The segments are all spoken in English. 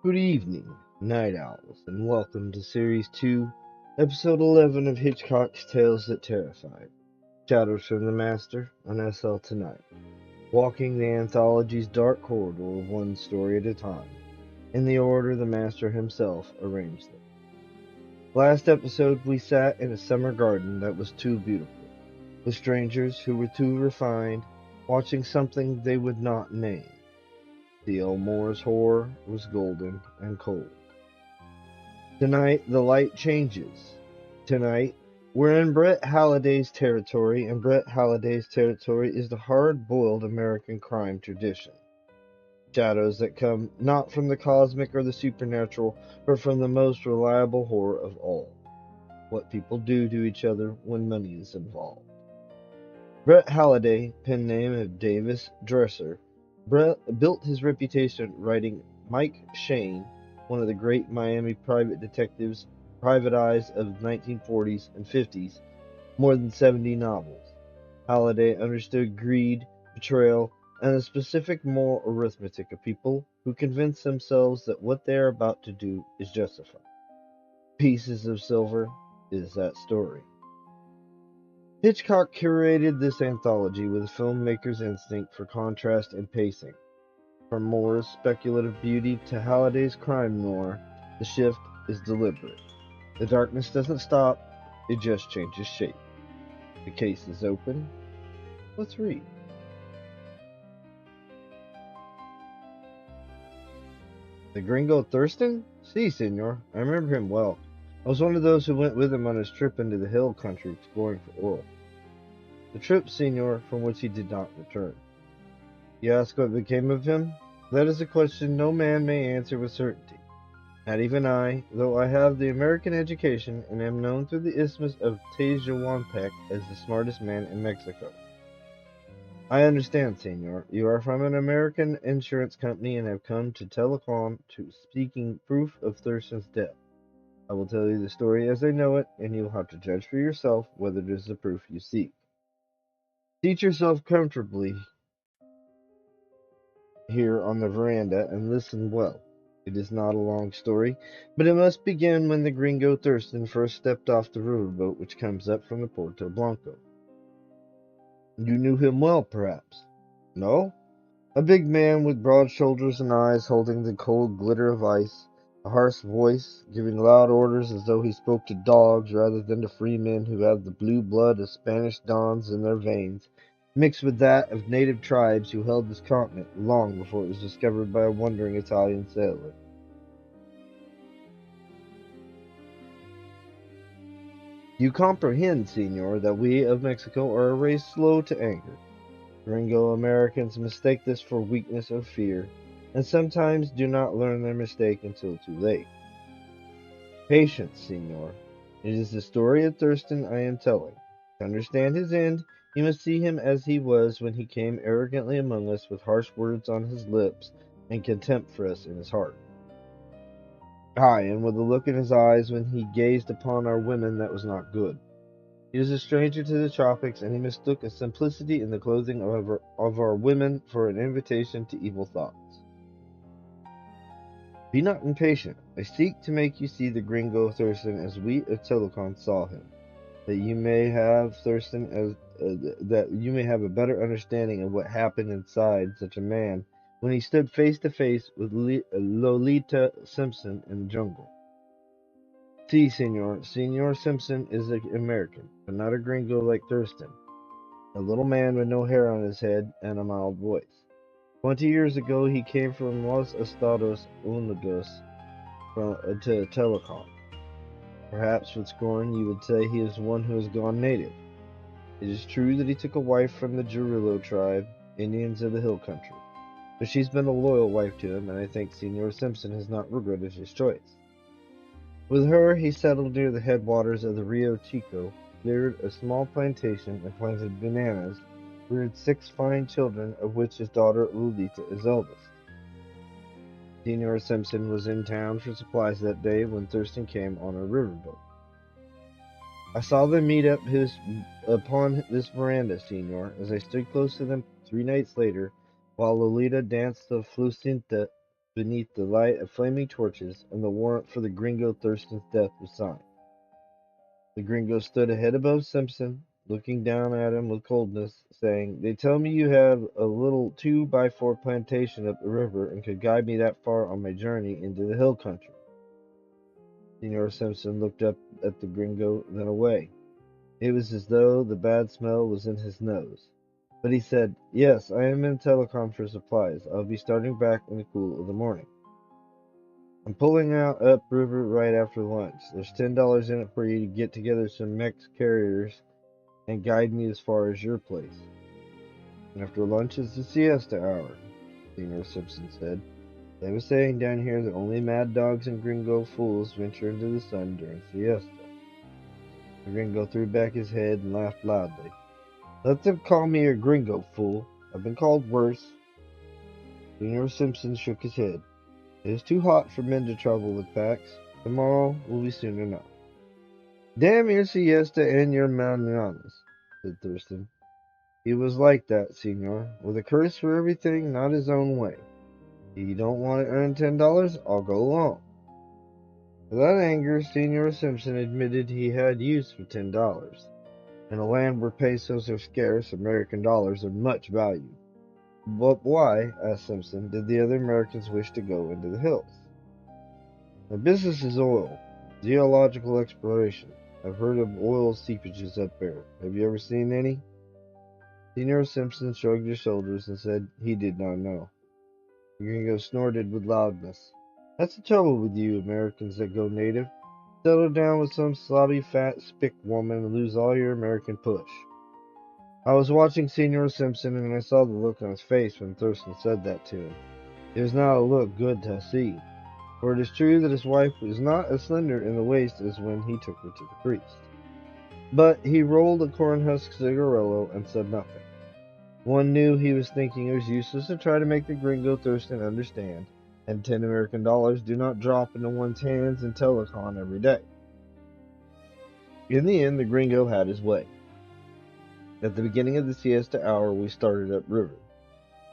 Good evening, Night Owls, and welcome to Series 2, Episode 11 of Hitchcock's Tales That Terrified. Shadows from the Master on SL tonight, walking the anthology's dark corridor one story at a time, in the order the Master himself arranged them. Last episode, we sat in a summer garden that was too beautiful, with strangers who were too refined, watching something they would not name. The Elmore's horror was golden and cold. Tonight, the light changes. Tonight, we're in Brett Halliday's territory, and Brett Halliday's territory is the hard-boiled American crime tradition. Shadows that come not from the cosmic or the supernatural, but from the most reliable horror of all. What people do to each other when money is involved. Brett Halliday, pen name of Davis Dresser, built his reputation writing Mike Shayne, one of the great Miami private detectives, private eyes of the 1940s and 50s, more than 70 novels. Halliday understood greed, betrayal, and the specific moral arithmetic of people who convince themselves that what they are about to do is justified. Pieces of Silver is that story. Hitchcock curated this anthology with a filmmaker's instinct for contrast and pacing. From Moore's speculative beauty to Halliday's crime noir, the shift is deliberate. The darkness doesn't stop, it just changes shape. The case is open. Let's read. The gringo Thurston? Si, senor. I remember him well. I was one of those who went with him on his trip into the hill country exploring for oil. The trip, senor, from which he did not return. You ask what became of him? That is a question no man may answer with certainty. Not even I, though I have the American education and am known through the isthmus of Tehuantepec as the smartest man in Mexico. I understand, senor. You are from an American insurance company and have come to Telecom seeking proof of Thurston's death. I will tell you the story as I know it, and you will have to judge for yourself whether it is the proof you seek. Seat yourself comfortably here on the veranda and listen well. It is not a long story, but it must begin when the gringo Thurston first stepped off the riverboat which comes up from the Puerto Blanco. You knew him well, perhaps? No? A big man with broad shoulders and eyes holding the cold glitter of ice, a harsh voice, giving loud orders as though he spoke to dogs rather than to free men who have the blue blood of Spanish dons in their veins, mixed with that of native tribes who held this continent long before it was discovered by a wandering Italian sailor. You comprehend, senor, that we of Mexico are a race slow to anger. Gringo Americans mistake this for weakness or fear, and sometimes do not learn their mistake until too late. Patience, senor. It is the story of Thurston I am telling. To understand his end, you must see him as he was when he came arrogantly among us with harsh words on his lips and contempt for us in his heart. Aye, and with a look in his eyes when he gazed upon our women that was not good. He was a stranger to the tropics, and he mistook a simplicity in the clothing of our women for an invitation to evil thoughts. Be not impatient. I seek to make you see the gringo Thurston as we of Telecom saw him, that you may have that you may have a better understanding of what happened inside such a man when he stood face to face with Lolita Simpson in the jungle. Si, senor. Senor Simpson is an American, but not a gringo like Thurston. A little man with no hair on his head and a mild voice. 20 years ago, he came from Los Estados Unidos to Telecom. Perhaps with scorn you would say he is one who has gone native. It is true that he took a wife from the Jarillo tribe, Indians of the hill country. But she's been a loyal wife to him, and I think Senor Simpson has not regretted his choice. With her, he settled near the headwaters of the Rio Chico, cleared a small plantation, and planted bananas, reared 6 fine children, of which his daughter Lolita is eldest. Senor Simpson was in town for supplies that day when Thurston came on a riverboat. I saw them meet up upon this veranda, senor, as I stood close to them 3 nights later, while Lolita danced the flucinta beneath the light of flaming torches, and the warrant for the gringo Thurston's death was signed. The gringo stood a head above Simpson, looking down at him with coldness, saying, "They tell me you have a little 2x4 plantation up the river and could guide me that far on my journey into the hill country." Senor Simpson looked up at the gringo, then away. It was as though the bad smell was in his nose. But he said, "Yes, I am in telecom for supplies. I'll be starting back in the cool of the morning. I'm pulling out upriver right after lunch. There's $10 in it for you to get together some Mex carriers and guide me as far as your place." "After lunch is the siesta hour," Senor Simpson said. "They were saying down here that only mad dogs and gringo fools venture into the sun during siesta." The gringo threw back his head and laughed loudly. "Let them call me a gringo fool. I've been called worse." Senor Simpson shook his head. "It is too hot for men to travel with packs. Tomorrow will be soon enough." "Damn your siesta and your mañanas," said Thurston. He was like that, senor, with a curse for everything not his own way. "You don't want to earn $10? I'll go along." Without anger, Senor Simpson admitted he had use for $10. In a land where pesos are scarce, American dollars are much valued. "But why," asked Simpson, "did the other Americans wish to go into the hills?" "My business is oil, geological exploration. I've heard of oil seepages up there. Have you ever seen any?" Senor Simpson shrugged his shoulders and said he did not know. The gringo snorted with loudness. "That's the trouble with you Americans that go native. Settle down with some slobby fat spick woman and lose all your American push." I was watching Senor Simpson and I saw the look on his face when Thurston said that to him. It was not a look good to see, for it is true that his wife was not as slender in the waist as when he took her to the priest. But he rolled a cornhusk cigarillo and said nothing. One knew he was thinking it was useless to try to make the gringo Thurston understand, and $10 do not drop into one's hands in telecon every day. In the end, the gringo had his way. At the beginning of the siesta hour, we started upriver.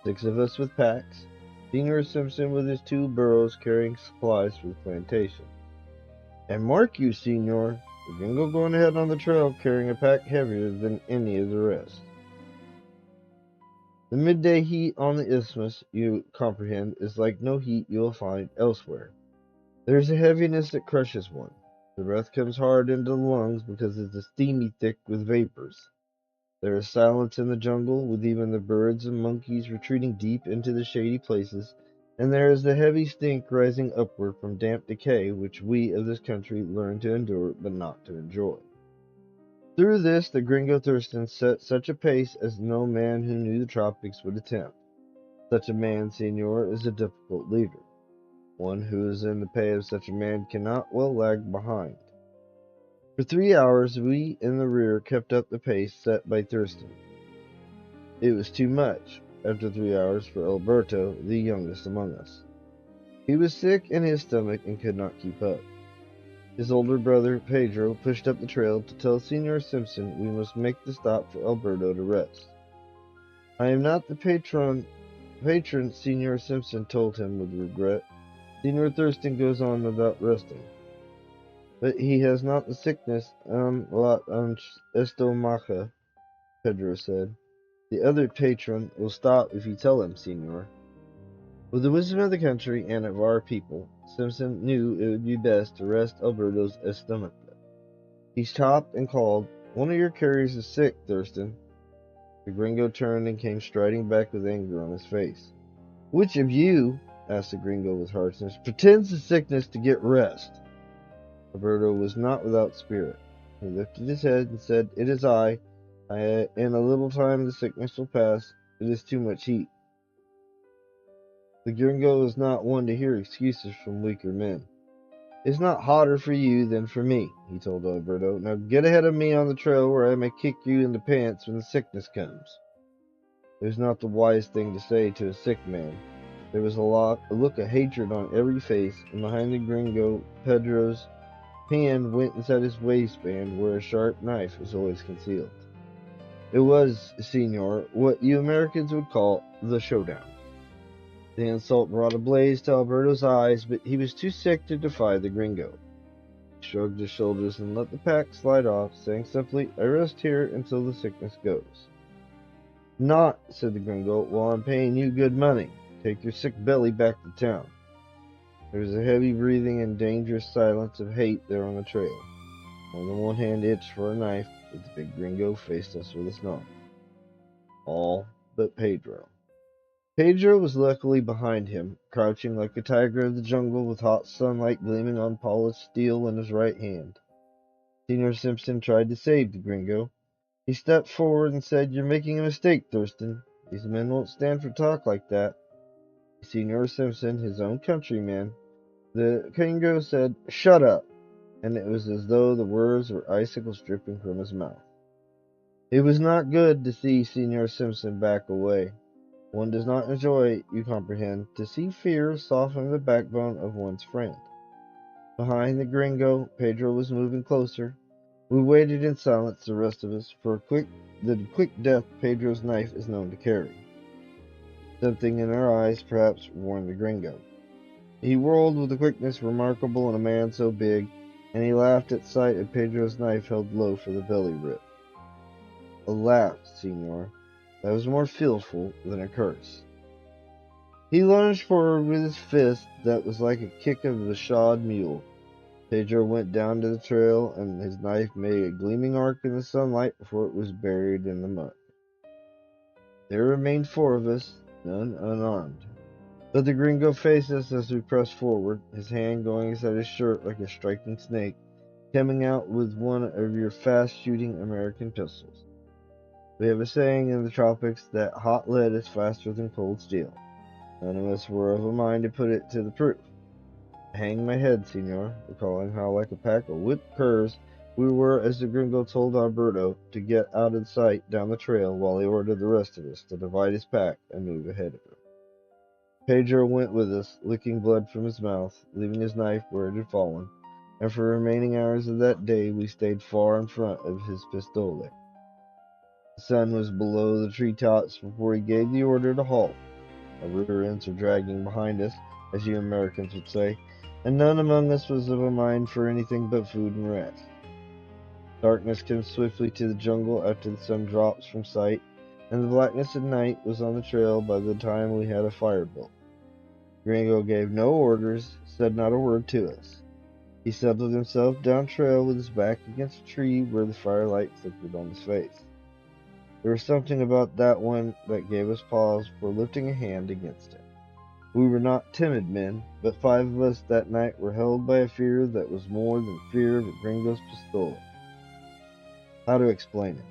6 of us with packs, Senor Simpson with his 2 burros carrying supplies for the plantation. And mark you, senor, the gringo going ahead on the trail carrying a pack heavier than any of the rest. The midday heat on the isthmus, you comprehend, is like no heat you will find elsewhere. There is a heaviness that crushes one. The breath comes hard into the lungs because it is steamy thick with vapors. There is silence in the jungle, with even the birds and monkeys retreating deep into the shady places, and there is the heavy stink rising upward from damp decay which we of this country learn to endure but not to enjoy. Through this the gringo Thurston set such a pace as no man who knew the tropics would attempt. Such a man, senor, is a difficult leader. One who is in the pay of such a man cannot well lag behind. For 3 hours we in the rear kept up the pace set by Thurston. It was too much, after 3 hours, for Alberto, the youngest among us. He was sick in his stomach and could not keep up. His older brother, Pedro, pushed up the trail to tell Senor Simpson we must make the stop for Alberto to rest. "I am not the patron, Senor Simpson told him with regret. Senor Thurston goes on without resting. But he has not the sickness, la estomaca," Pedro said. "The other patron will stop if you tell him, senor." With the wisdom of the country and of our people, Simpson knew it would be best to rest Alberto's estomac. He stopped and called, "One of your carriers is sick, Thurston." The gringo turned and came striding back with anger on his face. "Which of you," asked the gringo with harshness, "pretends the sickness to get rest?" Alberto was not without spirit. He lifted his head and said, "It is I. In a little time the sickness will pass. It is too much heat." The gringo was not one to hear excuses from weaker men. "It's not hotter for you than for me," he told Alberto. "Now get ahead of me on the trail where I may kick you in the pants when the sickness comes." It was not the wise thing to say to a sick man. There was a look of hatred on every face, and behind the gringo, Pedro's hand went inside his waistband where a sharp knife was always concealed. It was, senor, what you Americans would call the showdown. The insult brought a blaze to Alberto's eyes, but he was too sick to defy the gringo. He shrugged his shoulders and let the pack slide off, saying simply, "I rest here until the sickness goes." "Not," said the gringo, "while I'm paying you good money. Take your sick belly back to town." There was a heavy breathing and dangerous silence of hate there on the trail. More than one hand itched for a knife, but the big gringo faced us with a snarl. All but Pedro. Pedro was luckily behind him, crouching like a tiger of the jungle with hot sunlight gleaming on polished steel in his right hand. Senor Simpson tried to save the gringo. He stepped forward and said, "You're making a mistake, Thurston. These men won't stand for talk like that." Senor Simpson, his own countryman, the gringo said, "Shut up," and it was as though the words were icicles dripping from his mouth. It was not good to see Senor Simpson back away. One does not enjoy, you comprehend, to see fear soften the backbone of one's friend. Behind the gringo, Pedro was moving closer. We waited in silence, the rest of us, for the quick death Pedro's knife is known to carry. Something in our eyes perhaps warned the gringo. He whirled with a quickness remarkable in a man so big, and he laughed at sight of Pedro's knife held low for the belly rip. A laugh, senor, that was more fearful than a curse. He lunged forward with his fist that was like a kick of a shod mule. Pedro went down to the trail, and his knife made a gleaming arc in the sunlight before it was buried in the mud. There remained four of us, none unarmed. But the gringo faced us as we pressed forward, his hand going inside his shirt like a striking snake, coming out with one of your fast-shooting American pistols. We have a saying in the tropics that hot lead is faster than cold steel. None of us were of a mind to put it to the proof. "Hang my head, senor," recalling how like a pack of whipped curs we were as the gringo told Alberto to get out of sight down the trail while he ordered the rest of us to divide his pack and move ahead of him. Pedro went with us, licking blood from his mouth, leaving his knife where it had fallen, and for the remaining hours of that day we stayed far in front of his pistole. The sun was below the treetops before he gave the order to halt. Our rear ends were dragging behind us, as you Americans would say, and none among us was of a mind for anything but food and rest. Darkness came swiftly to the jungle after the sun drops from sight, and the blackness of night was on the trail by the time we had a fire built. Gringo gave no orders, said not a word to us. He settled himself down trail with his back against a tree where the firelight flickered on his face. There was something about that one that gave us pause for lifting a hand against him. We were not timid men, but five of us that night were held by a fear that was more than fear of a gringo's pistol. How to explain it?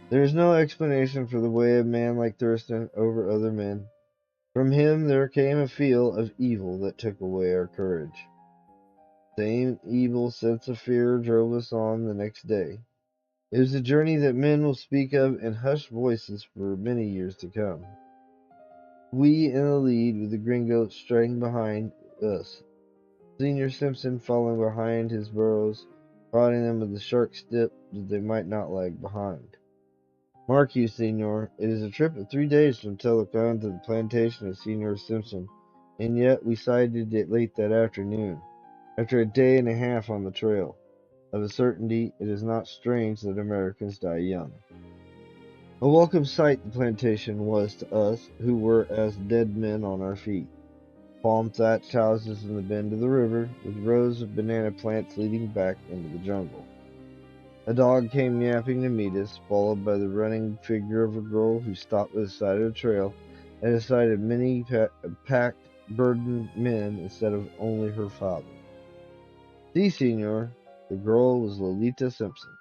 There is no explanation for the way of a man like Thurston over other men. From him there came a feel of evil that took away our courage. The same evil sense of fear drove us on the next day. It was a journey that men will speak of in hushed voices for many years to come. We in the lead, with the gringo striding behind us, Senor Simpson following behind his burros, prodding them with the sharp stick that they might not lag behind. "Mark you, senor, it is a trip of 3 days from Telecon to the plantation of Senor Simpson, and yet we sighted it late that afternoon, after a day and a half on the trail. Of a certainty, it is not strange that Americans die young." A welcome sight the plantation was to us, who were as dead men on our feet. Palm-thatched houses in the bend of the river, with rows of banana plants leading back into the jungle. A dog came yapping to meet us, followed by the running figure of a girl who stopped by the side of the trail at the sight of many packed, burdened men instead of only her father. "Si, senor." The girl was Lolita Simpson.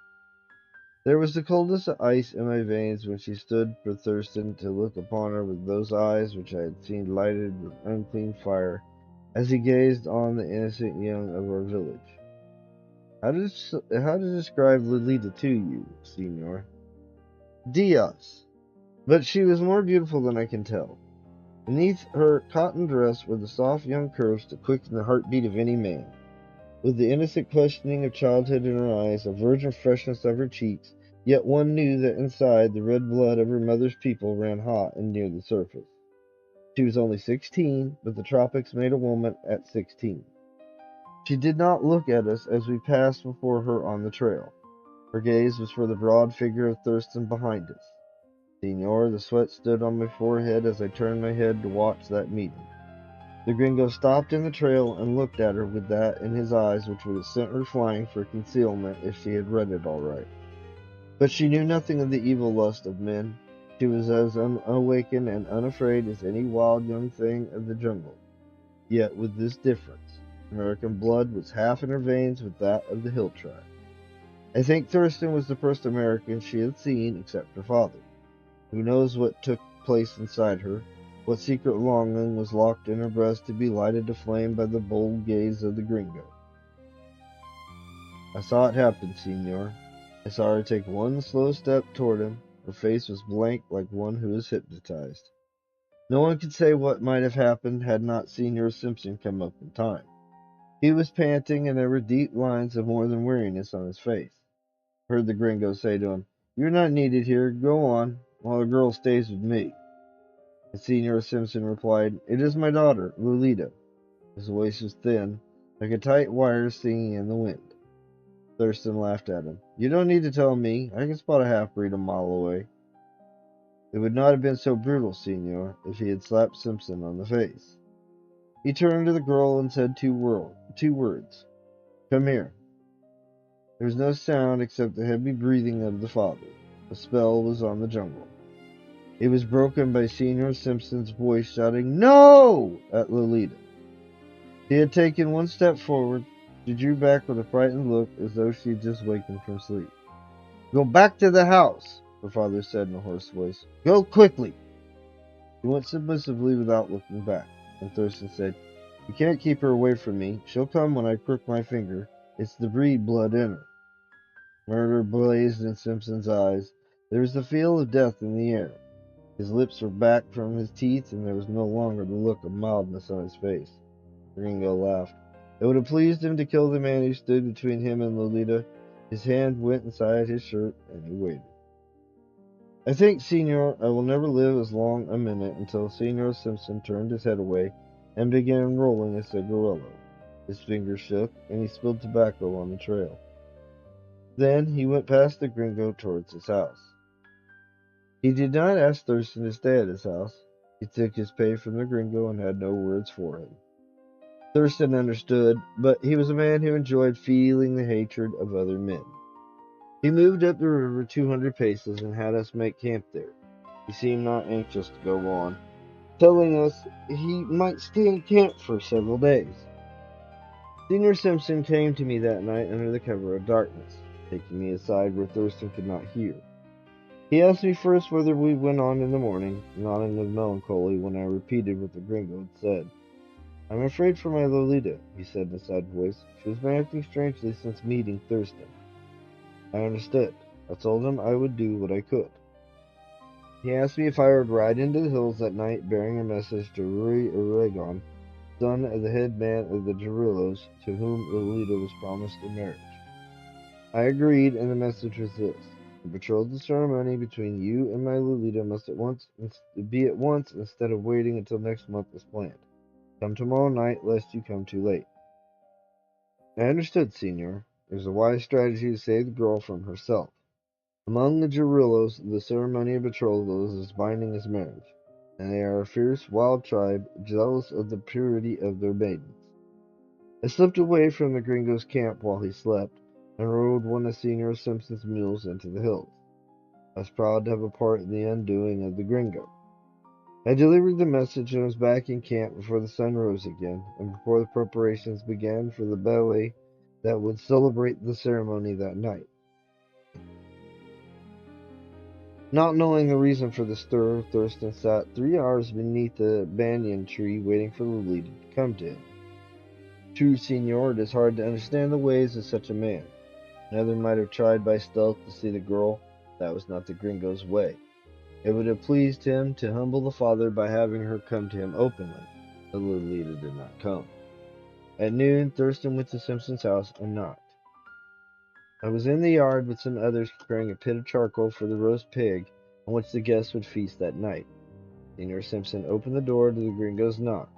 There was the coldness of ice in my veins when she stood for Thurston to look upon her with those eyes which I had seen lighted with unclean fire as he gazed on the innocent young of our village. How to describe Lolita to you, senor? Dios! But she was more beautiful than I can tell. Beneath her cotton dress were the soft young curves to quicken the heartbeat of any man. With the innocent questioning of childhood in her eyes, a virgin freshness of her cheeks, yet one knew that inside the red blood of her mother's people ran hot and near the surface. She was only 16, but the tropics made a woman at 16. She did not look at us as we passed before her on the trail. Her gaze was for the broad figure of Thurston behind us. Senor, the sweat stood on my forehead as I turned my head to watch that meeting. The gringo stopped in the trail and looked at her with that in his eyes which would have sent her flying for concealment if she had read it all right. But she knew nothing of the evil lust of men. She was as unawakened and unafraid as any wild young thing of the jungle. Yet with this difference, American blood was half in her veins with that of the hill tribe. I think Thurston was the first American she had seen except her father. Who knows what took place inside her? What secret longing was locked in her breast to be lighted to flame by the bold gaze of the gringo? I saw it happen, Senor. I saw her take one slow step toward him. Her face was blank like one who is hypnotized. No one could say what might have happened had not Senor Simpson come up in time. He was panting, and there were deep lines of more than weariness on his face. I heard the gringo say to him, "You're not needed here. Go on, while the girl stays with me." And Senor Simpson replied, "It is my daughter, Lolita." His voice was thin, like a tight wire singing in the wind. Thurston laughed at him. "You don't need to tell me. I can spot a half-breed a mile away." It would not have been so brutal, Senor, if he had slapped Simpson on the face. He turned to the girl and said two words. "Come here." There was no sound except the heavy breathing of the father. The spell was on the jungle. It was broken by Senor Simpson's voice shouting, "No!" at Lolita. She had taken one step forward. She drew back with a frightened look as though she had just wakened from sleep. "Go back to the house," her father said in a hoarse voice. "Go quickly." He went submissively without looking back, and Thurston said, "You can't keep her away from me. She'll come when I crook my finger. It's the breed blood in her." Murder blazed in Simpson's eyes. There was the feel of death in the air. His lips were back from his teeth, and there was no longer the look of mildness on his face. Gringo laughed. It would have pleased him to kill the man who stood between him and Lolita. His hand went inside his shirt, and he waited. I think, Senor, I will never live as long a minute until Senor Simpson turned his head away and began rolling a cigarillo. His fingers shook, and he spilled tobacco on the trail. Then he went past the gringo towards his house. He did not ask Thurston to stay at his house. He took his pay from the gringo and had no words for him. Thurston understood, but he was a man who enjoyed feeling the hatred of other men. He moved up the river 200 paces and had us make camp there. He seemed not anxious to go on, telling us he might stay in camp for several days. Senior Simpson came to me that night under the cover of darkness, taking me aside where Thurston could not hear. He asked me first whether we went on in the morning, nodding with melancholy when I repeated what the gringo had said. "I'm afraid for my Lolita," he said in a sad voice. "She has been acting strangely since meeting Thurston." I understood. I told him I would do what I could. He asked me if I would ride into the hills that night bearing a message to Rui Aragon, son of the head man of the guerrillas, to whom Lolita was promised in marriage. I agreed, and the message was this: the betrothal ceremony between you and my Lolita must be at once instead of waiting until next month as planned. Come tomorrow night, lest you come too late. I understood, Senor. It was a wise strategy to save the girl from herself. Among the guerrillas, the ceremony of betrothal is as binding as marriage, and they are a fierce, wild tribe, jealous of the purity of their maidens. I slipped away from the gringo's camp while he slept, and rode one of Senor Simpson's mules into the hills. I was proud to have a part in the undoing of the gringo. I delivered the message and was back in camp before the sun rose again, and before the preparations began for the ballet that would celebrate the ceremony that night. Not knowing the reason for the stir, Thurston sat 3 hours beneath the banyan tree waiting for Lolita to come to him. True, Senor, it is hard to understand the ways of such a man. Another might have tried by stealth to see the girl. That was not the gringo's way. It would have pleased him to humble the father by having her come to him openly, but Lolita did not come. At noon, Thurston went to Simpson's house and knocked. I was in the yard with some others preparing a pit of charcoal for the roast pig on which the guests would feast that night. Senior Simpson opened the door to the gringo's knock.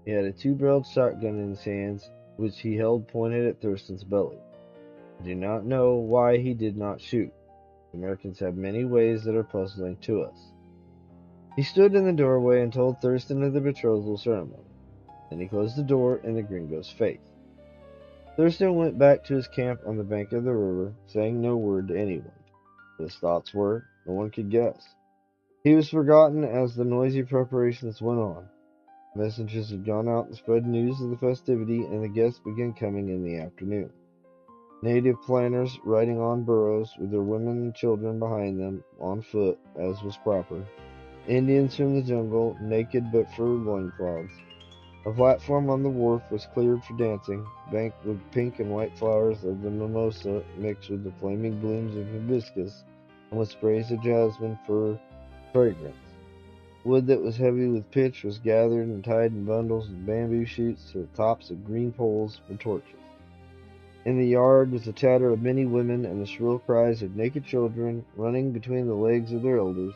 He had a two-barreled shotgun in his hands, which he held pointed at Thurston's belly. I do not know why he did not shoot. Americans have many ways that are puzzling to us. He stood in the doorway and told Thurston of the betrothal ceremony. Then he closed the door in the gringo's face. Thurston went back to his camp on the bank of the river, saying no word to anyone. What his thoughts were, no one could guess. He was forgotten as the noisy preparations went on. Messengers had gone out and spread news of the festivity, and the guests began coming in the afternoon. Native planters riding on burros with their women and children behind them, on foot, as was proper. Indians from the jungle, naked but for loincloths. A platform on the wharf was cleared for dancing, banked with pink and white flowers of the mimosa mixed with the flaming blooms of hibiscus, and with sprays of jasmine for fragrance. Wood that was heavy with pitch was gathered and tied in bundles of bamboo shoots to the tops of green poles for torches. In the yard was the chatter of many women and the shrill cries of naked children running between the legs of their elders,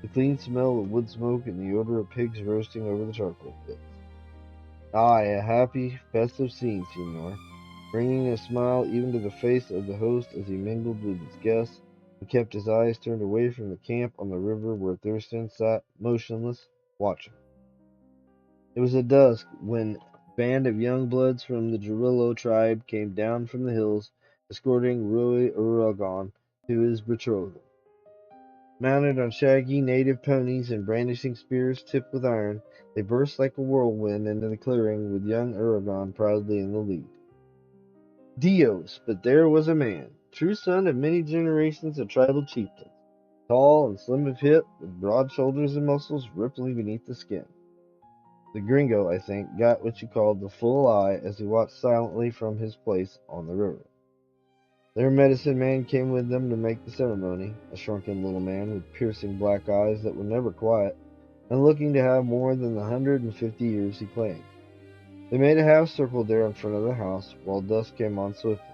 the clean smell of wood smoke and the odor of pigs roasting over the charcoal pits. Aye, a happy, festive scene, Signor, bringing a smile even to the face of the host as he mingled with his guests and kept his eyes turned away from the camp on the river where Thurston sat motionless, watching. It was at dusk when a band of young bloods from the Jarillo tribe came down from the hills, escorting Rui Uragon to his betrothal. Mounted on shaggy native ponies and brandishing spears tipped with iron, they burst like a whirlwind into the clearing, with young Uragon proudly in the lead. Dios, but there was a man, true son of many generations of tribal chieftains, tall and slim of hip, with broad shoulders and muscles rippling beneath the skin. The gringo, I think, got what you called the full eye as he watched silently from his place on the river. Their medicine man came with them to make the ceremony, a shrunken little man with piercing black eyes that were never quiet, and looking to have more than the 150 years he claimed. They made a half circle there in front of the house, while dusk came on swiftly.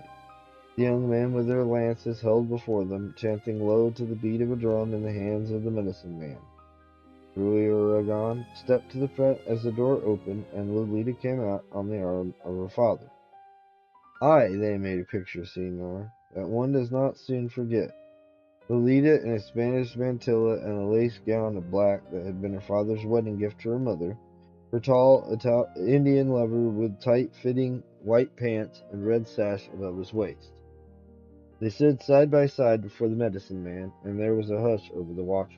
The young men with their lances held before them, chanting low to the beat of a drum in the hands of the medicine man. Rui Uragon stepped to the front as the door opened, and Lolita came out on the arm of her father. Aye, they made a picture, Senor, that one does not soon forget. Lolita in a Spanish mantilla and a lace gown of black that had been her father's wedding gift to her mother, her tall Indian lover with tight-fitting white pants and red sash above his waist. They stood side by side before the medicine man, and there was a hush over the watchers.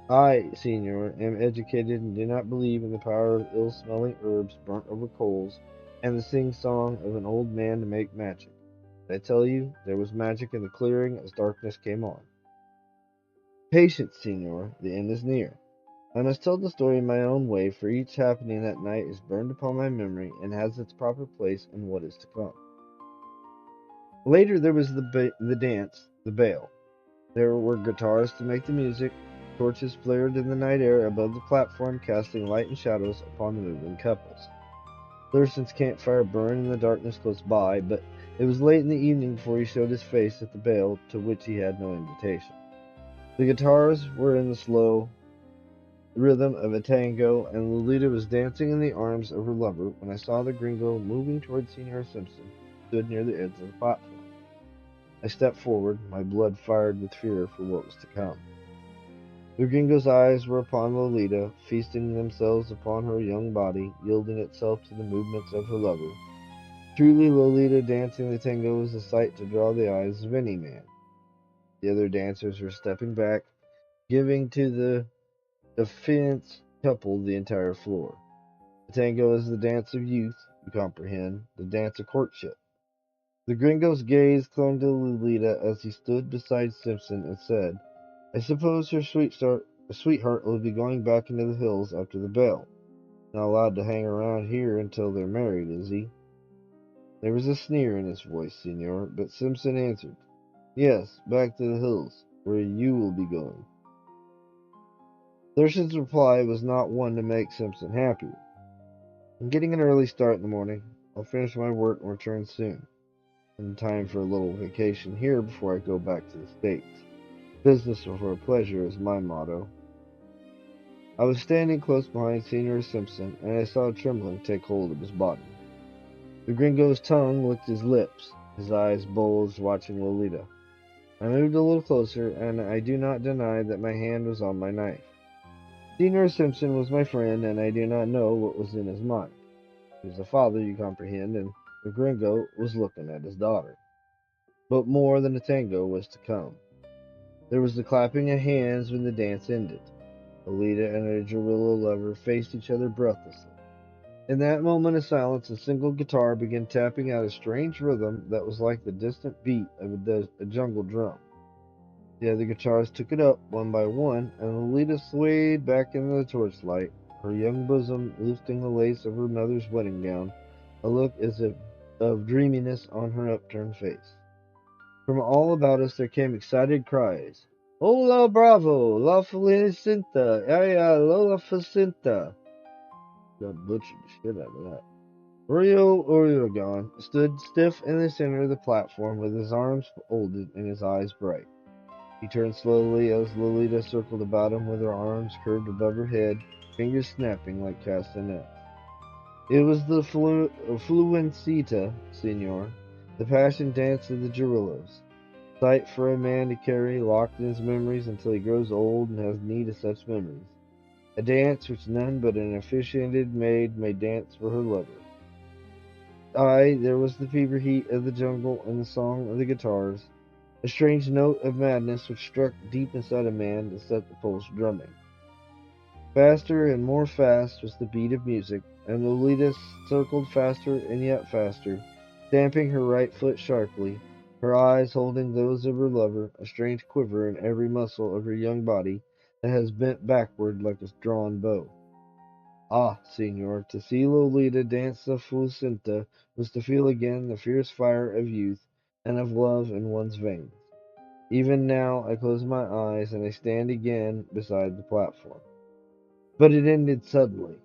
I, Senor, am educated and do not believe in the power of ill-smelling herbs burnt over coals and the sing-song of an old man to make magic. But I tell you, there was magic in the clearing as darkness came on. Patience, Senor, the end is near. I must tell the story in my own way, for each happening that night is burned upon my memory and has its proper place in what is to come. Later there was the dance, the bale. There were guitars to make the music. Torches flared in the night air above the platform, casting light and shadows upon the moving couples. Thurston's campfire burned in the darkness close by, but it was late in the evening before he showed his face at the bale, to which he had no invitation. The guitars were in the slow rhythm of a tango, and Lolita was dancing in the arms of her lover when I saw the gringo moving toward Senor Simpson, who stood near the edge of the platform. I stepped forward, my blood fired with fear for what was to come. The gringo's eyes were upon Lolita, feasting themselves upon her young body, yielding itself to the movements of her lover. Truly, Lolita dancing the tango was a sight to draw the eyes of any man. The other dancers were stepping back, giving to the affianced couple the entire floor. The tango is the dance of youth, you comprehend, the dance of courtship. The gringo's gaze clung to Lolita as he stood beside Simpson and said, I suppose her sweetheart will be going back into the hills after the bell. Not allowed to hang around here until they're married, is he? There was a sneer in his voice, Senor, but Simpson answered, Yes, back to the hills, where you will be going. Thurston's reply was not one to make Simpson happier. I'm getting an early start in the morning. I'll finish my work and return soon. In time for a little vacation here before I go back to the States. Business before pleasure is my motto. I was standing close behind Senior Simpson, and I saw a trembling take hold of his body. The gringo's tongue licked his lips. His eyes bulged, watching Lolita. I moved a little closer, and I do not deny that my hand was on my knife. Senior Simpson was my friend, and I do not know what was in his mind. He was a father, you comprehend, and the gringo was looking at his daughter. But more than a tango was to come. There was the clapping of hands when the dance ended. Lolita and her Jarillo lover faced each other breathlessly. In that moment of silence, a single guitar began tapping out a strange rhythm that was like the distant beat of a jungle drum. The other guitars took it up, one by one, and Lolita swayed back into the torchlight, her young bosom lifting the lace of her mother's wedding gown, a look as if of dreaminess on her upturned face. From all about us there came excited cries. Hola bravo, la felicinta, ay, lola facinta. God butchered the shit out of that. Rio Uriagon stood stiff in the center of the platform with his arms folded and his eyes bright. He turned slowly as Lolita circled about him with her arms curved above her head, fingers snapping like castanets. It was the fluencita, senor, the passion dance of the Jarillos. Sight for a man to carry, locked in his memories until he grows old and has need of such memories. A dance which none but an officiated maid may dance for her lover. Aye, there was the fever heat of the jungle and the song of the guitars, a strange note of madness which struck deep inside a man to set the pulse drumming. Faster and more fast was the beat of music, and Lolita circled faster and yet faster, stamping her right foot sharply, her eyes holding those of her lover, a strange quiver in every muscle of her young body that has bent backward like a drawn bow. Ah, senor, to see Lolita dance the Flucinta was to feel again the fierce fire of youth and of love in one's veins. Even now I close my eyes and I stand again beside the platform. But it ended suddenly.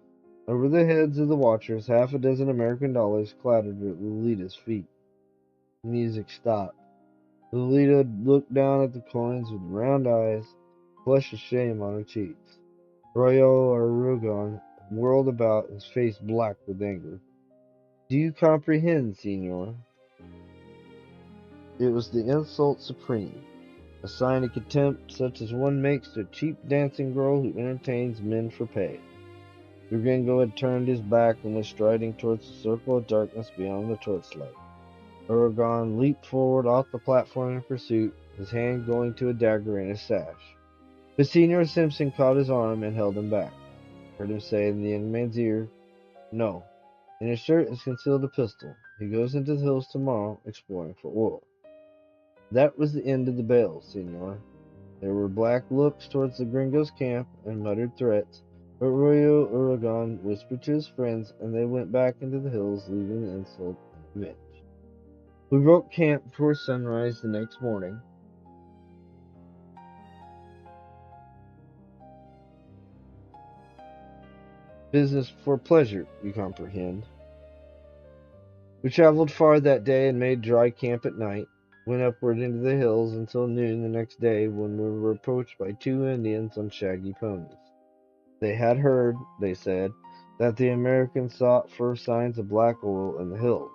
Over the heads of the watchers, half a dozen American dollars clattered at Lolita's feet. The music stopped. Lolita looked down at the coins with round eyes, a flush of shame on her cheeks. Royo Arugon whirled about, his face black with anger. Do you comprehend, senor? It was the insult supreme, a sign of contempt such as one makes to a cheap dancing girl who entertains men for pay. The gringo had turned his back and was striding towards the circle of darkness beyond the torchlight. Aragon leaped forward off the platform in pursuit, his hand going to a dagger in his sash. But Senior Simpson caught his arm and held him back. Heard him say in the young man's ear, No. In his shirt is concealed a pistol. He goes into the hills tomorrow, exploring for oil. That was the end of the bells, senor. There were black looks towards the gringo's camp and muttered threats, but Arroyo Uragon whispered to his friends, and they went back into the hills, leaving the insult avenged. We broke camp before sunrise the next morning. Business for pleasure, you comprehend. We traveled far that day and made dry camp at night, went upward into the hills until noon the next day, when we were approached by two Indians on shaggy ponies. They had heard, they said, that the Americans sought for signs of black oil in the hills.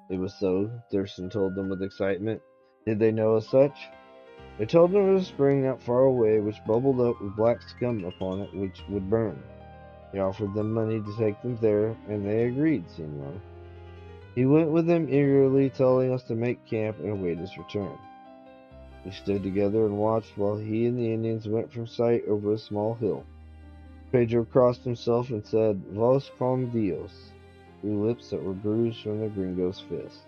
It was so, Thurston told them with excitement. Did they know of such? They told them of a spring not far away which bubbled up with black scum upon it which would burn. He offered them money to take them there, and they agreed, senor. He went with them eagerly, telling us to make camp and await his return. We stood together and watched while he and the Indians went from sight over a small hill. Pedro crossed himself and said, Vos con Dios, through lips that were bruised from the gringo's fist.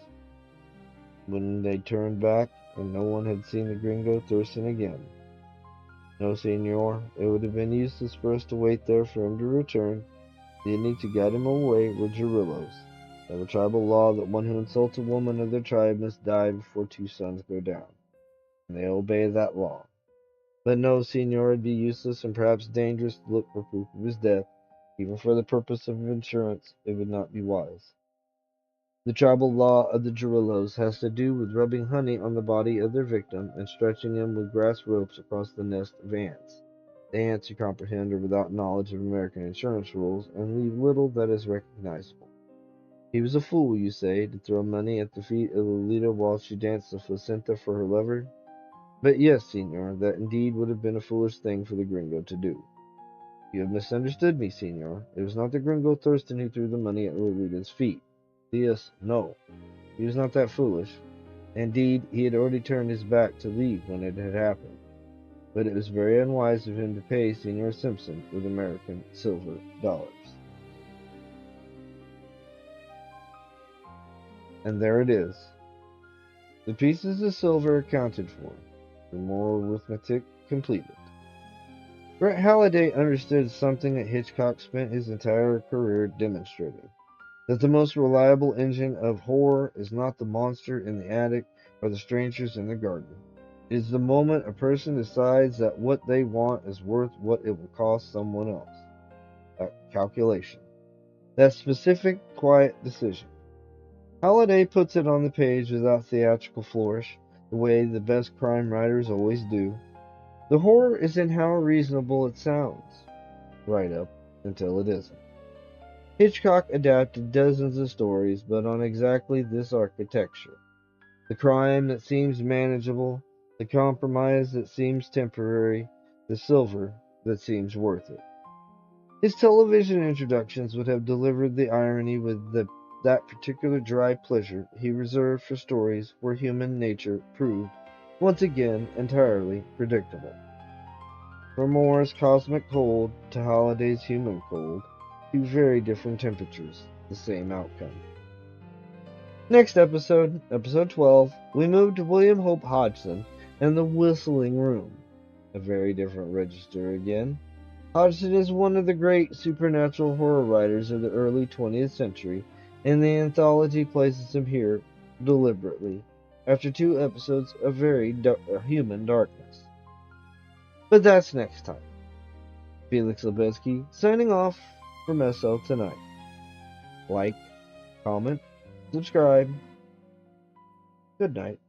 When they turned back, and no one had seen the gringo, Thurston again. No, senor, it would have been useless for us to wait there for him to return. The Indians to guide him away were Jarillos. They have a tribal law that one who insults a woman of their tribe must die before two suns go down. And they obey that law. But no, senor, it would be useless and perhaps dangerous to look for proof of his death. Even for the purpose of insurance, it would not be wise. The tribal law of the Jarillos has to do with rubbing honey on the body of their victim and stretching him with grass ropes across the nest of ants. They answer comprehend or without knowledge of American insurance rules and leave little that is recognizable. He was a fool, you say, to throw money at the feet of Lolita while she danced the placenta for her lover? But yes, senor, that indeed would have been a foolish thing for the gringo to do. You have misunderstood me, senor. It was not the gringo Thurston who threw the money at Lolita's feet. Yes, no. He was not that foolish. Indeed, he had already turned his back to leave when it had happened. But it was very unwise of him to pay Senor Simpson with American silver dollars. And there it is. The pieces of silver accounted for, the moral arithmetic completed. Brett Halliday understood something that Hitchcock spent his entire career demonstrating. That the most reliable engine of horror is not the monster in the attic or the strangers in the garden. It is the moment a person decides that what they want is worth what it will cost someone else. A calculation. That specific, quiet decision. Halliday puts it on the page without theatrical flourish, the way the best crime writers always do. The horror is in how reasonable it sounds. Right up until it isn't. Hitchcock adapted dozens of stories, but on exactly this architecture. The crime that seems manageable, the compromise that seems temporary, the silver that seems worth it. His television introductions would have delivered the irony with that particular dry pleasure he reserved for stories where human nature proved, once again, entirely predictable. From Moore's cosmic cold to Halliday's human cold, two very different temperatures, the same outcome. Next episode, episode 12, we move to William Hope Hodgson and the Whistling Room. A very different register again. Hodgson is one of the great supernatural horror writers of the early 20th century, and the anthology places him here deliberately, after 2 episodes of very human darkness. But that's next time. Felix Lubezki signing off from SL Tonight. Like, comment, subscribe. Good night.